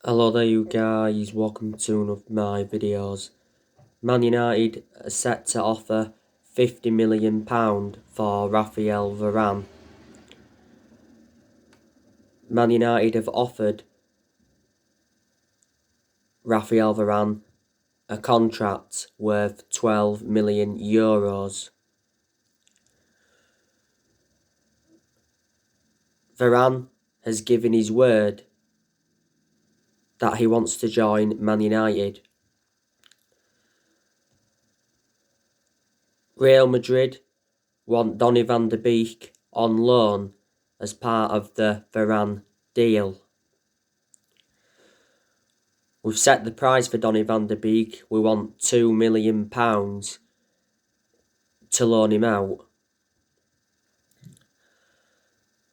Hello there you guys, welcome to one of my videos. Man United are set to offer £50 million for Raphael Varane. Man United have offered Raphael Varane a contract worth €12 million. Varane has given his word that he wants to join Man United. Real Madrid want Donny van de Beek on loan as part of the Varane deal. We've set the price for Donny van de Beek. We want £2 million to loan him out.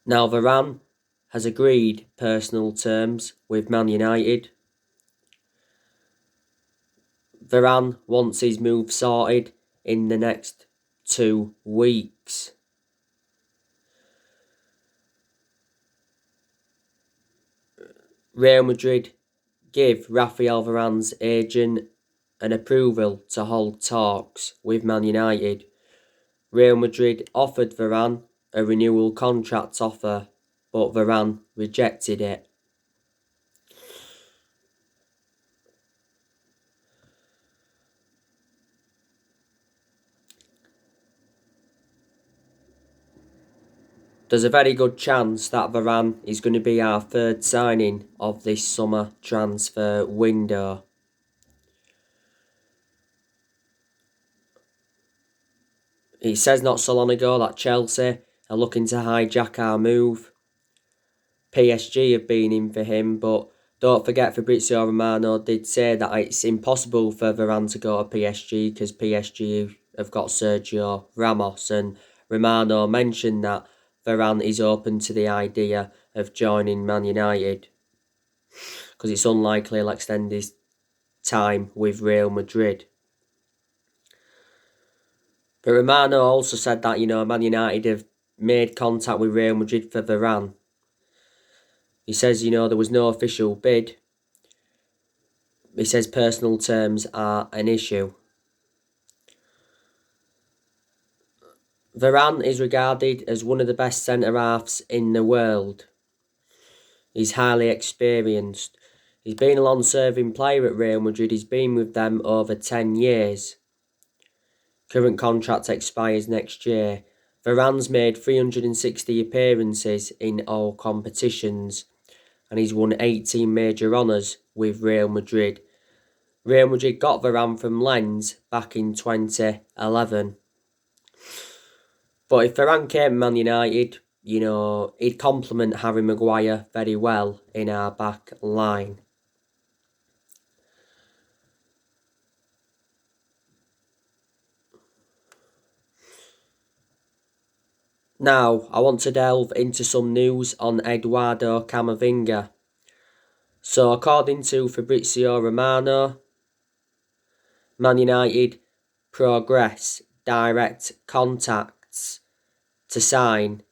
Now Varane has agreed personal terms with Man United. Varane wants his move sorted in the next 2 weeks. Real Madrid give Raphael Varane's agent an approval to hold talks with Man United. Real Madrid offered Varane a renewal contract offer, but Varane rejected it. There's a very good chance that Varane is going to be our third signing of this summer transfer window. It says not so long ago that Chelsea are looking to hijack our move. PSG have been in for him, but don't forget Fabrizio Romano did say that it's impossible for Varane to go to PSG because PSG have got Sergio Ramos, and Romano mentioned that Varane is open to the idea of joining Man United because it's unlikely he'll extend his time with Real Madrid. But Romano also said that, Man United have made contact with Real Madrid for Varane. He says, there was no official bid. He says personal terms are an issue. Varane is regarded as one of the best centre-halves in the world. He's highly experienced. He's been a long-serving player at Real Madrid. He's been with them over 10 years. Current contract expires next year. Varane's made 360 appearances in all competitions, and he's won 18 major honours with Real Madrid. Real Madrid got Varane from Lens back in 2011. But if Varane came to Man United, he'd complement Harry Maguire very well in our back line. Now, I want to delve into some news on Eduardo Camavinga. So, according to Fabrizio Romano, Man United progress direct contacts to sign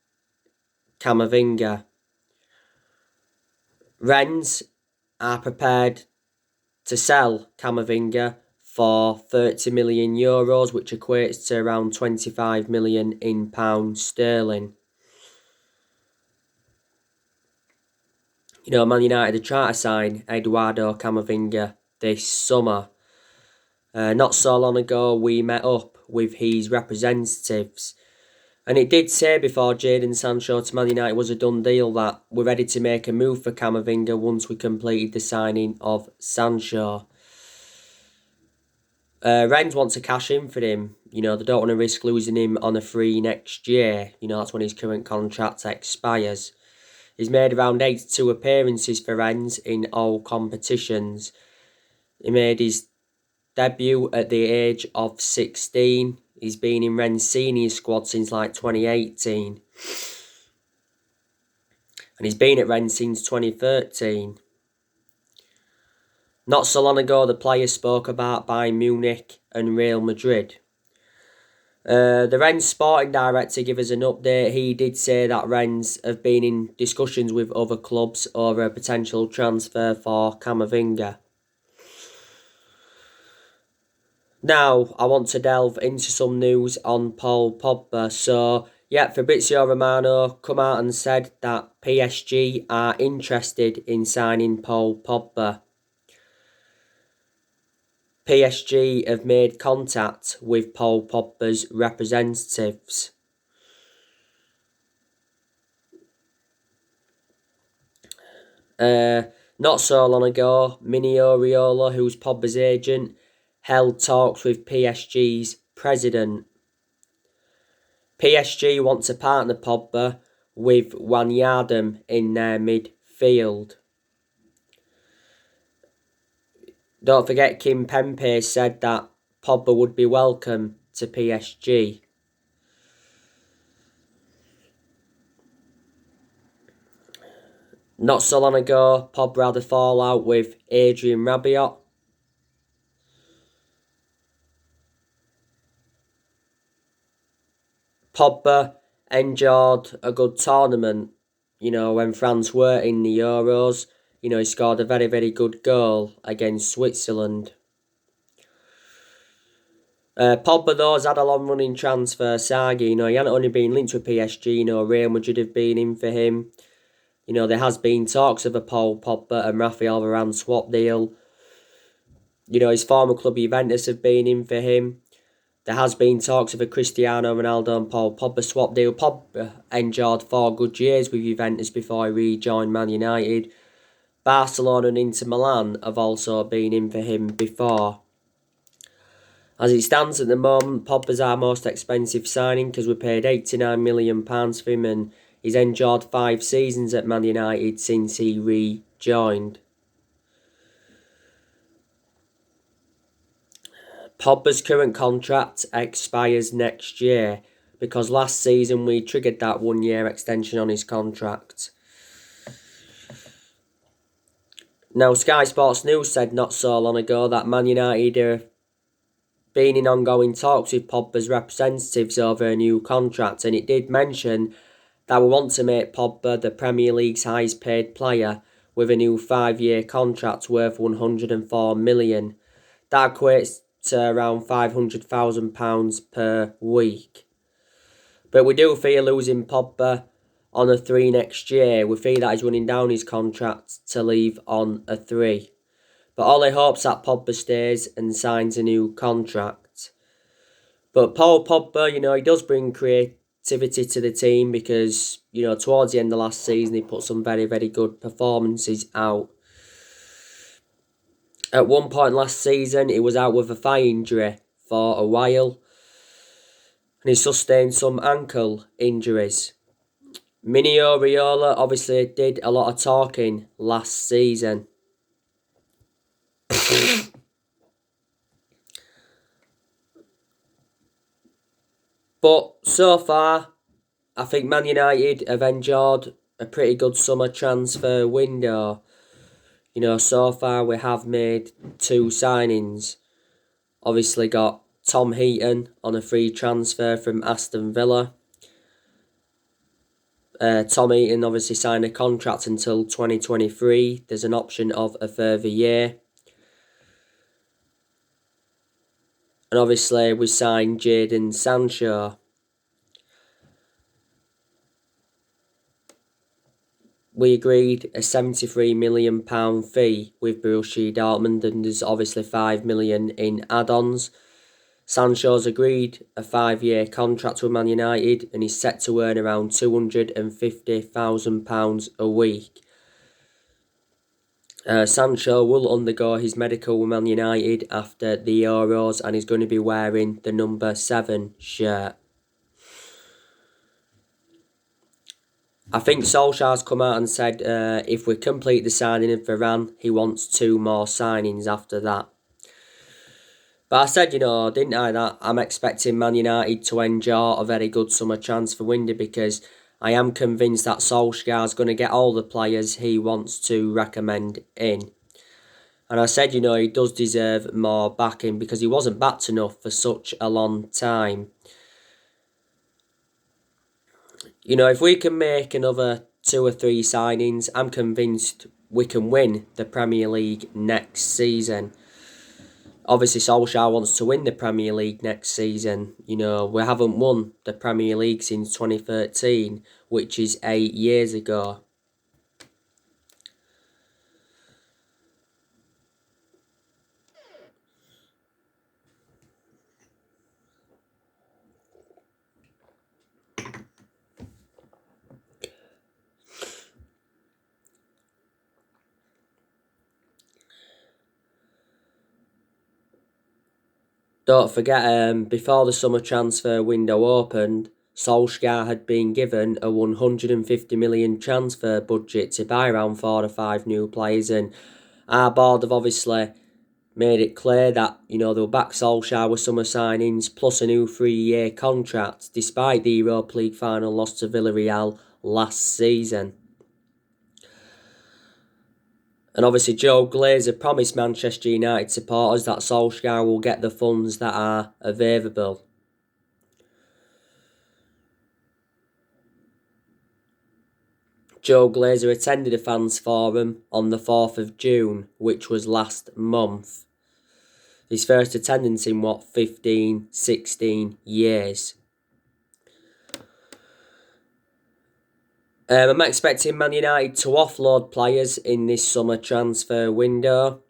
Camavinga. Rennes are prepared to sell Camavinga for €30 million, which equates to around 25 million in pounds sterling. Man United are trying to sign Eduardo Camavinga this summer. Not so long ago, we met up with his representatives, and it did say before Jadon Sancho to Man United was a done deal that we're ready to make a move for Camavinga once we completed the signing of Sancho. Rennes want to cash in for him. They don't want to risk losing him on a free next year. That's when his current contract expires. He's made around 82 appearances for Rennes in all competitions. He made his debut at the age of 16. He's been in Rennes' senior squad since 2018. And he's been at Rennes since 2013. Not so long ago, the player spoke about Bayern Munich and Real Madrid. The Rennes sporting director gave us an update. He did say that Rennes have been in discussions with other clubs over a potential transfer for Camavinga. Now, I want to delve into some news on Paul Pogba. So, yeah, Fabrizio Romano come out and said that PSG are interested in signing Paul Pogba. PSG have made contact with Paul Pogba's representatives. Not so long ago, Mini Oriola, who's Pogba's agent, held talks with PSG's president. PSG want to partner Pogba with Wijnaldum in their midfield. Don't forget, Kim Pembe said that Pogba would be welcome to PSG. Not so long ago, Pogba had a fallout with Adrien Rabiot. Pogba enjoyed a good tournament, when France were in the Euros. He scored a very, very good goal against Switzerland. Pogba, though, has had a long-running transfer saga. He hadn't only been linked with PSG. Real Madrid have been in for him. There has been talks of a Paul Pogba and Raphael Varane swap deal. His former club Juventus have been in for him. There has been talks of a Cristiano Ronaldo and Paul Pogba swap deal. Pogba enjoyed 4 good years with Juventus before he rejoined Man United. Barcelona and Inter Milan have also been in for him before. As it stands at the moment, Pogba's our most expensive signing because we paid £89 million for him, and he's enjoyed 5 seasons at Man United since he rejoined. Pogba's current contract expires next year because last season we triggered that 1-year extension on his contract. Now, Sky Sports News said not so long ago that Man United are been in ongoing talks with Pogba's representatives over a new contract, and it did mention that we want to make Pogba the Premier League's highest paid player with a new 5-year contract worth £104 million. That equates to around £500,000 per week. But we do fear losing Pogba on a 3 next year. We fear that he's running down his contract to leave on a 3. But Ole hopes that Pogba stays and signs a new contract. But Paul Pogba, he does bring creativity to the team because, towards the end of last season, he put some very, very good performances out. At one point last season, he was out with a thigh injury for a while, and he sustained some ankle injuries. Mini Oriola obviously did a lot of talking last season. But so far, I think Man United have enjoyed a pretty good summer transfer window. So far we have made 2 signings. Obviously got Tom Heaton on a free transfer from Aston Villa. Tom Heaton obviously signed a contract until 2023. There's an option of a further year. And obviously we signed Jadon Sancho. We agreed a £73 million fee with Borussia Dortmund, and there's obviously $5 million in add-ons. Sancho's agreed a 5-year contract with Man United, and he's set to earn around £250,000 a week. Sancho will undergo his medical with Man United after the Euros, and he's going to be wearing the number 7 shirt. I think Solskjaer's come out and said if we complete the signing of Varane, he wants 2 more signings after that. But I said, didn't I, that I'm expecting Man United to enjoy a very good summer transfer window because I am convinced that Solskjaer's going to get all the players he wants to recommend in. And I said, he does deserve more backing because he wasn't backed enough for such a long time. if we can make another 2 or 3 signings, I'm convinced we can win the Premier League next season. Obviously, Solskjaer wants to win the Premier League next season. We haven't won the Premier League since 2013, which is 8 years ago. Don't forget, before the summer transfer window opened, Solskjaer had been given a 150 million transfer budget to buy around 4 or 5 new players, and our board have obviously made it clear that, they'll back Solskjaer with summer signings plus a new 3-year contract, despite the Europa League final loss to Villarreal last season. And obviously Joe Glazer promised Manchester United supporters that Solskjaer will get the funds that are available. Joe Glazer attended a fans forum on the 4th of June, which was last month. His first attendance in 15, 16 years. I'm expecting Man United to offload players in this summer transfer window.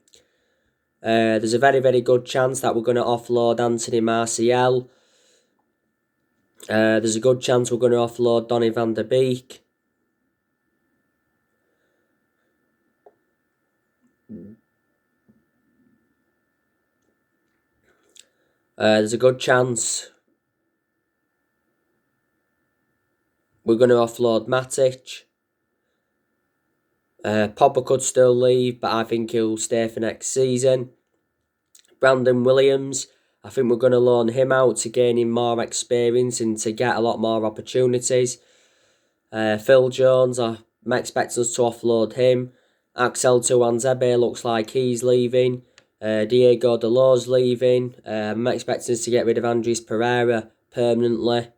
There's a very, very good chance that we're going to offload Anthony Martial. There's a good chance we're going to offload Donny van der Beek. There's a good chance we're going to offload Matic. Pogba could still leave, but I think he'll stay for next season. Brandon Williams, I think we're going to loan him out to gain him more experience and to get a lot more opportunities. Phil Jones, I'm expecting us to offload him. Axel Tuanzebe looks like he's leaving. Diego Dalot's leaving. I'm expecting us to get rid of Andres Pereira permanently.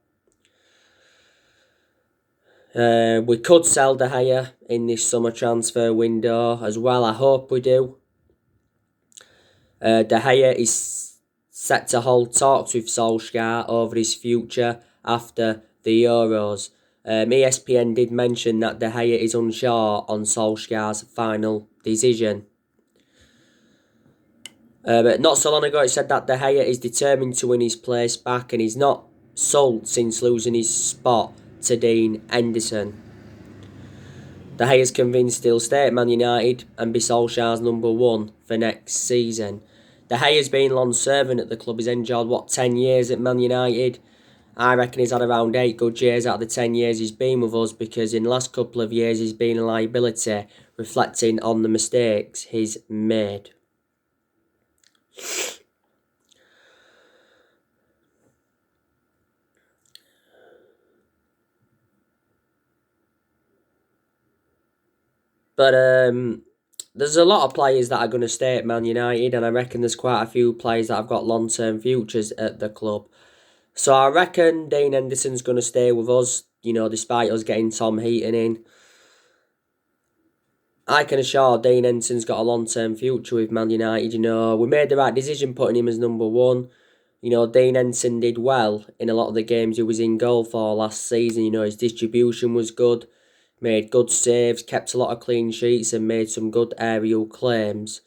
We could sell De Gea in this summer transfer window as well. I hope we do. De Gea is set to hold talks with Solskjaer over his future after the Euros. ESPN did mention that De Gea is unsure on Solskjaer's final decision. But not so long ago, it said that De Gea is determined to win his place back, and he's not sold since losing his spot to Dean Henderson. De Gea is convinced he'll stay at Man United and be Solskjaer's number 1 for next season. De Gea has been long servant at the club. He's enjoyed 10 years at Man United. I reckon he's had around 8 good years out of the 10 years he's been with us, because in the last couple of years he's been a liability, reflecting on the mistakes he's made. But there's a lot of players that are going to stay at Man United, and I reckon there's quite a few players that have got long-term futures at the club. So I reckon Dean Henderson's going to stay with us, despite us getting Tom Heaton in. I can assure Dean Henderson's got a long-term future with Man United. We made the right decision putting him as number 1. Dean Henderson did well in a lot of the games he was in goal for last season. His distribution was good, made good saves, kept a lot of clean sheets and made some good aerial claims.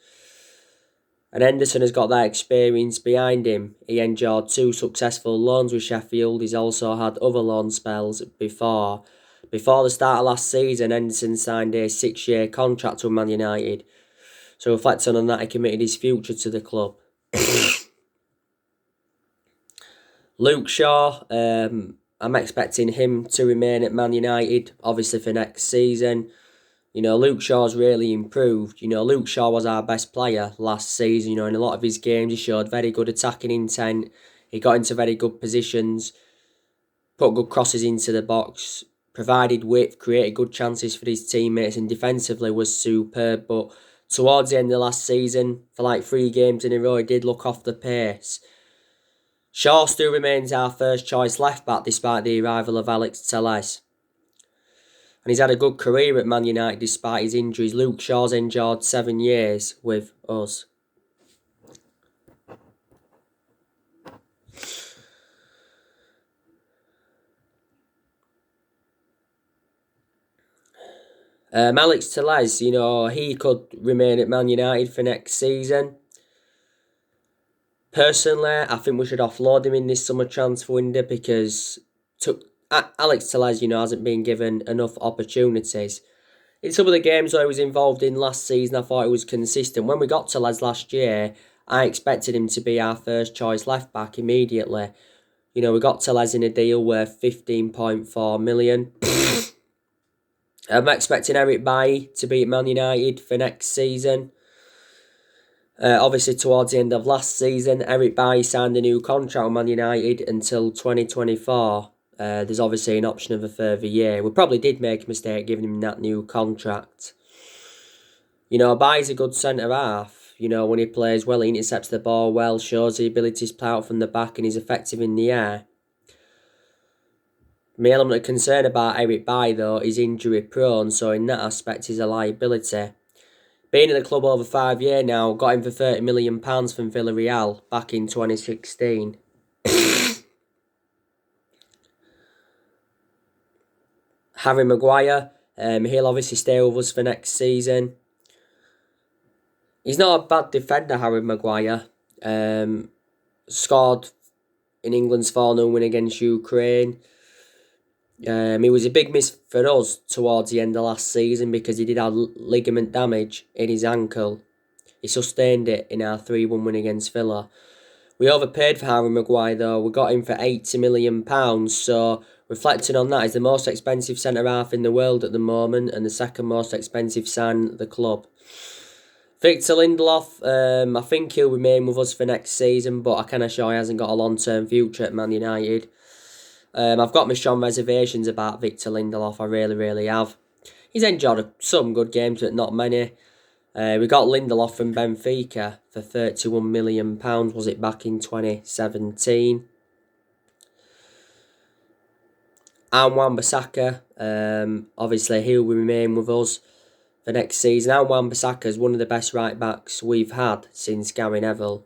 And Henderson has got that experience behind him. He enjoyed 2 successful loans with Sheffield. He's also had other loan spells before. Before the start of last season, Henderson signed a 6-year contract with Man United. So reflecting on that, he committed his future to the club. Luke Shaw, I'm expecting him to remain at Man United, obviously for next season. Luke Shaw's really improved. Luke Shaw was our best player last season. In a lot of his games, he showed very good attacking intent. He got into very good positions, put good crosses into the box, provided width, created good chances for his teammates, and defensively was superb. But towards the end of last season, for 3 games in a row, he did look off the pace. Shaw still remains our first choice left back despite the arrival of Alex Telles. And he's had a good career at Man United despite his injuries. Luke Shaw's endured 7 years with us. Alex Telles, he could remain at Man United for next season. Personally, I think we should offload him in this summer transfer window because Alex Telles, hasn't been given enough opportunities. In some of the games I was involved in last season, I thought he was consistent. When we got Telles last year, I expected him to be our first choice left back immediately. We got Telles in a deal worth 15.4 million. I'm expecting Eric Bailly to be at Man United for next season. Obviously, towards the end of last season, Eric Bailly signed a new contract with Man United until 2024. There's obviously an option of a further year. We probably did make a mistake giving him that new contract. Bailly's a good centre-half. When he plays well, he intercepts the ball well, shows the ability to play out from the back and is effective in the air. My element of concern about Eric Bailly, though, is injury prone, so in that aspect he's a liability. Been at the club over 5 years now, got him for £30 million from Villarreal back in 2016. Harry Maguire, he'll obviously stay with us for next season. He's not a bad defender, Harry Maguire. Scored in England's 4-0 win against Ukraine. He was a big miss for us towards the end of last season because he did have ligament damage in his ankle. He sustained it in our 3-1 win against Villa. We overpaid for Harry Maguire though. We got him for £80 million, so reflecting on that, he's the most expensive centre-half in the world at the moment and the second most expensive sign at the club. Victor Lindelof, I think he'll remain with us for next season, but I can assure he hasn't got a long-term future at Man United. I've got my strong reservations about Victor Lindelof, I really, really have. He's enjoyed some good games, but not many. We got Lindelof from Benfica for £31 million, was it back in 2017? And Wan-Bissaka, obviously he'll remain with us for next season. And Wan-Bissaka is one of the best right-backs we've had since Gary Neville.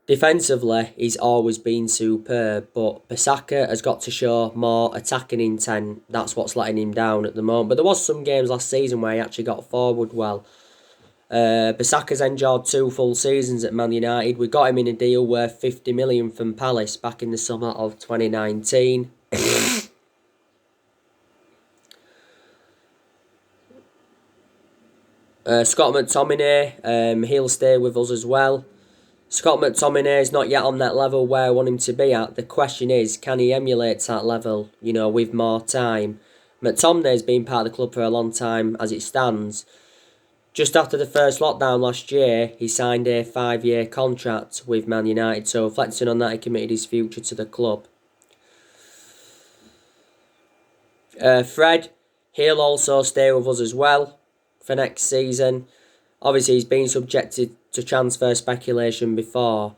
Defensively, he's always been superb, but Bissaka has got to show more attacking intent. That's what's letting him down at the moment. But there was some games last season where he actually got forward well. Bissaka's enjoyed 2 full seasons at Man United. We got him in a deal worth £50 million from Palace back in the summer of 2019. Scott McTominay, he'll stay with us as well. Scott McTominay is not yet on that level where I want him to be at. The question is, can he emulate that level, with more time? McTominay's been part of the club for a long time as it stands. Just after the first lockdown last year, he signed a 5-year contract with Man United, so reflecting on that, he committed his future to the club. Fred, he'll also stay with us as well for next season. Obviously, he's been subjected to transfer speculation before.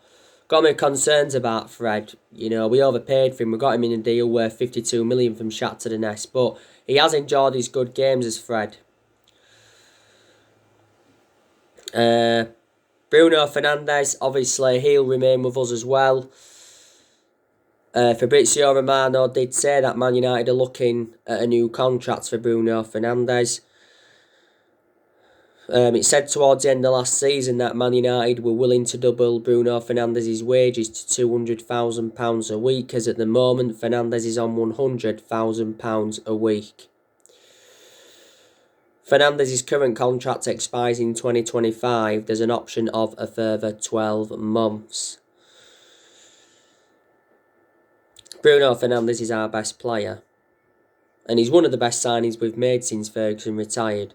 Got me concerns about Fred. We overpaid for him. We got him in a deal worth £52 million from Shakhtar Donetsk, but he has enjoyed his good games as Fred. Bruno Fernandes, obviously, he'll remain with us as well. Fabrizio Romano did say that Man United are looking at a new contract for Bruno Fernandes. It said towards the end of last season that Man United were willing to double Bruno Fernandes' wages to £200,000 a week, as at the moment Fernandes is on £100,000 a week. Fernandes' current contract expires in 2025. There's an option of a further 12 months. Bruno Fernandes is our best player, and he's one of the best signings we've made since Ferguson retired.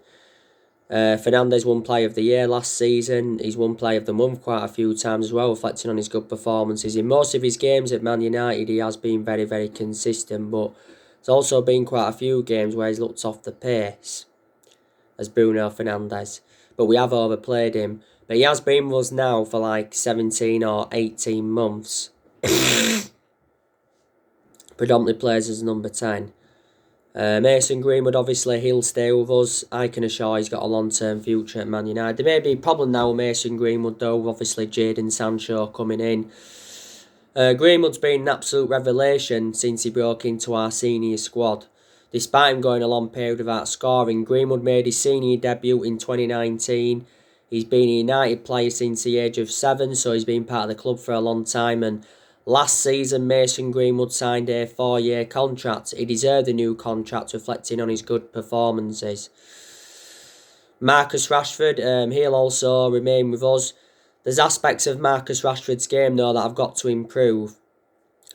Fernandes won Player of the Year last season. He's won Player of the Month quite a few times as well, reflecting on his good performances. In most of his games at Man United, he has been very, very consistent, but there's also been quite a few games where he's looked off the pace as Bruno Fernandes. But we have overplayed him. But he has been with us now for like 17 or 18 months. Predominantly plays as number 10. Mason Greenwood, obviously, he'll stay with us. I can assure he's got a long-term future at Man United. There may be a problem now with Mason Greenwood, though, obviously Jadon Sancho coming in. Greenwood's been an absolute revelation since he broke into our senior squad. Despite him going a long period without scoring, Greenwood made his senior debut in 2019. He's been a United player since the age of 7, so he's been part of the club for a long time. And last season, Mason Greenwood signed a 4-year contract. He deserved a new contract, reflecting on his good performances. Marcus Rashford, he'll also remain with us. There's aspects of Marcus Rashford's game, though, that I've got to improve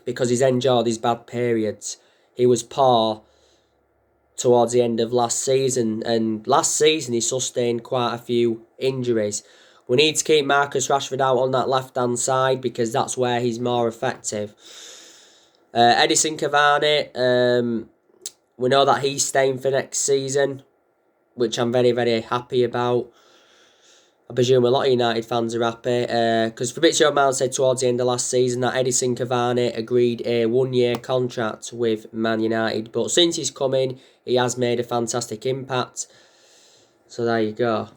because he's endured his bad periods. He was poor towards the end of last season, and last season he sustained quite a few injuries. We need to keep Marcus Rashford out on that left-hand side because that's where he's more effective. Edison Cavani, we know that he's staying for next season, which I'm very, very happy about. I presume a lot of United fans are happy because Fabrizio Romano said towards the end of last season that Edison Cavani agreed a 1-year contract with Man United. But since he's come in, he has made a fantastic impact. So there you go.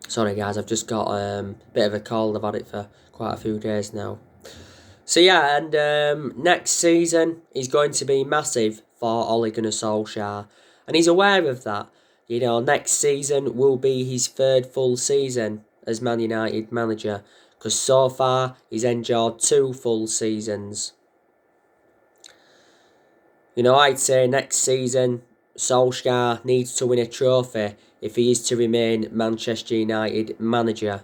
Sorry guys, I've just got a bit of a cold. I've had it for quite a few days now. So yeah, and next season is going to be massive for Ole Gunnar Solskjaer. And he's aware of that. You know, next season will be his 3rd full season as Man United manager. Because so far, he's endured 2 full seasons. You know, I'd say next season, Solskjaer needs to win a trophy if he is to remain Manchester United manager.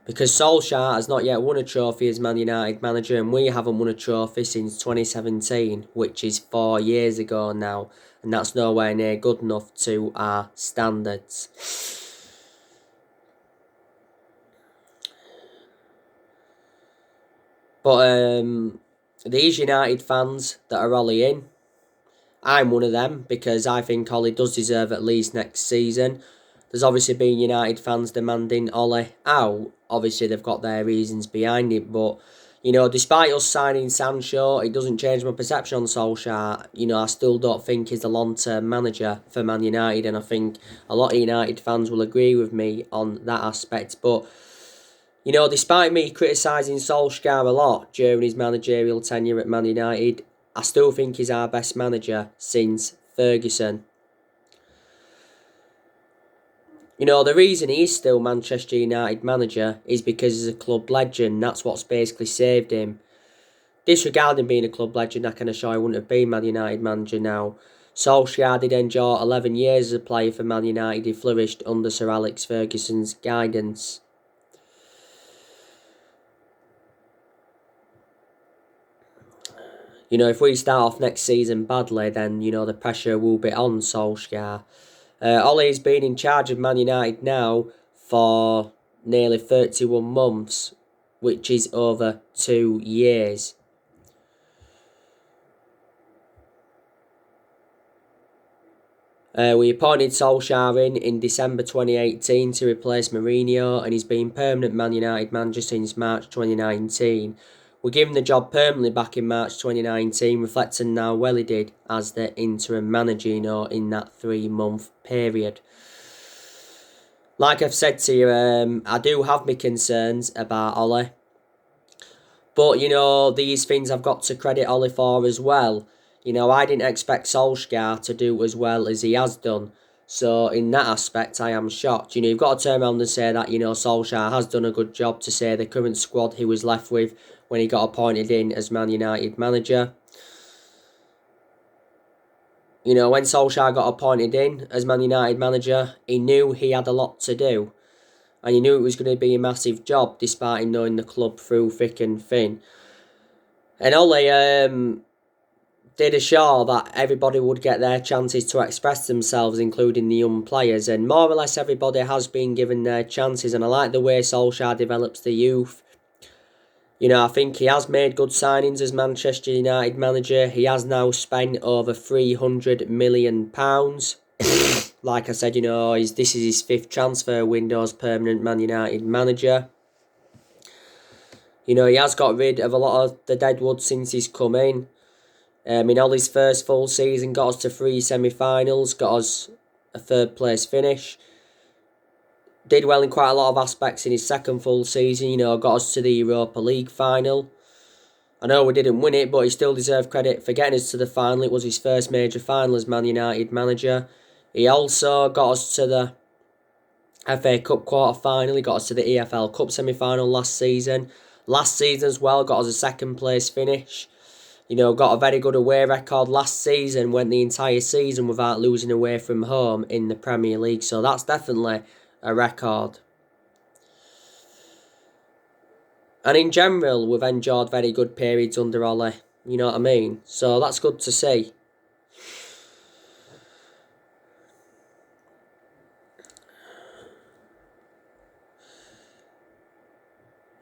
Because Solskjaer has not yet won a trophy as Man United manager, and we haven't won a trophy since 2017, which is 4 years ago now, and that's nowhere near good enough to our standards. But these United fans that are Ollie in, I'm one of them because I think Ollie does deserve at least next season. There's obviously been United fans demanding Ollie out. Obviously, they've got their reasons behind it. But, you know, despite us signing Sancho, it doesn't change my perception on Solskjaer. You know, I still don't think he's the long-term manager for Man United. And I think a lot of United fans will agree with me on that aspect. But, you know, despite me criticising Solskjaer a lot during his managerial tenure at Man United, I still think he's our best manager since Ferguson. You know, the reason he is still Manchester United manager is because he's a club legend. That's what's basically saved him. Disregarding being a club legend, I can assure he wouldn't have been Man United manager now. Solskjaer did endure 11 years as a player for Man United. He flourished under Sir Alex Ferguson's guidance. You know, if we start off next season badly, then, you know, the pressure will be on Solskjaer. Ole's been in charge of Man United now for nearly 31 months, which is over 2 years. We appointed Solskjaer in December 2018 to replace Mourinho, and he's been permanent Man United manager since March 2019. We're given the job permanently back in March 2019, reflecting how well he did as the interim manager, you know, in that 3-month period. Like I've said to you, I do have my concerns about Ole. But, you know, these things I've got to credit Ole for as well. You know, I didn't expect Solskjaer to do as well as he has done. So, in that aspect, I am shocked. You know, you've got to turn around and say that, you know, Solskjaer has done a good job to say the current squad he was left with when he got appointed in as Man United manager. You know, when Solskjaer got appointed in as Man United manager, he knew he had a lot to do. And he knew it was going to be a massive job, despite him knowing the club through thick and thin. And Ole did assure that everybody would get their chances to express themselves, including the young players. And more or less everybody has been given their chances. And I like the way Solskjaer develops the youth. You know, I think he has made good signings as Manchester United manager. He has now spent over £300 million. Like I said, you know, this is his 5th transfer window as permanent Man United manager. You know, he has got rid of a lot of the deadwood since he's come in. In all his first full season, got us to 3 semi-finals, got us a 3rd place finish. Did well in quite a lot of aspects in his 2nd full season, you know, got us to the Europa League final. I know we didn't win it, but he still deserved credit for getting us to the final. It was his first major final as Man United manager. He also got us to the FA Cup quarter-final. He got us to the EFL Cup semi-final last season. Last season as well, got us a 2nd place finish. You know, got a very good away record. Last season went the entire season without losing away from home in the Premier League. So that's definitely a record. And in general, we've enjoyed very good periods under Ole. You know what I mean? So that's good to see.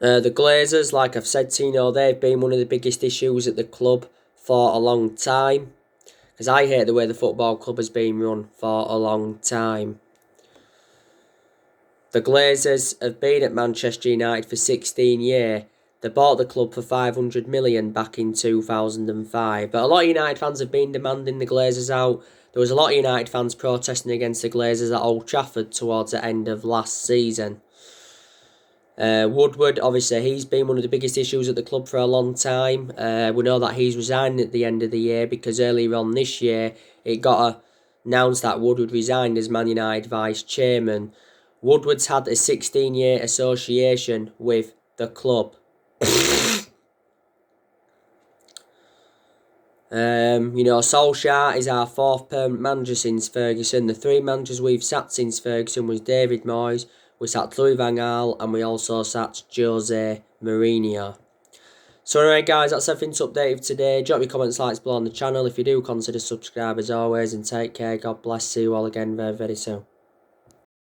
The Glazers, like I've said to you, know, they've been one of the biggest issues at the club for a long time. Because I hate the way the football club has been run for a long time. The Glazers have been at Manchester United for 16 years. They bought the club for 500 million back in 2005. But a lot of United fans have been demanding the Glazers out. There was a lot of United fans protesting against the Glazers at Old Trafford towards the end of last season. Woodward, obviously, he's been one of the biggest issues at the club for a long time. We know that he's resigning at the end of the year because earlier on this year it got announced that Woodward resigned as Man United vice chairman. Woodward's had a 16-year association with the club. You know, Solskjaer is our 4th permanent manager since Ferguson. The 3 managers we've sat since Ferguson was David Moyes, we sat Louis van Gaal, and we also sat Jose Mourinho. So anyway guys, that's everything to update you today. Drop your comments, likes below on the channel. If you do, consider subscribe as always, and take care. God bless. See you all again very, very soon.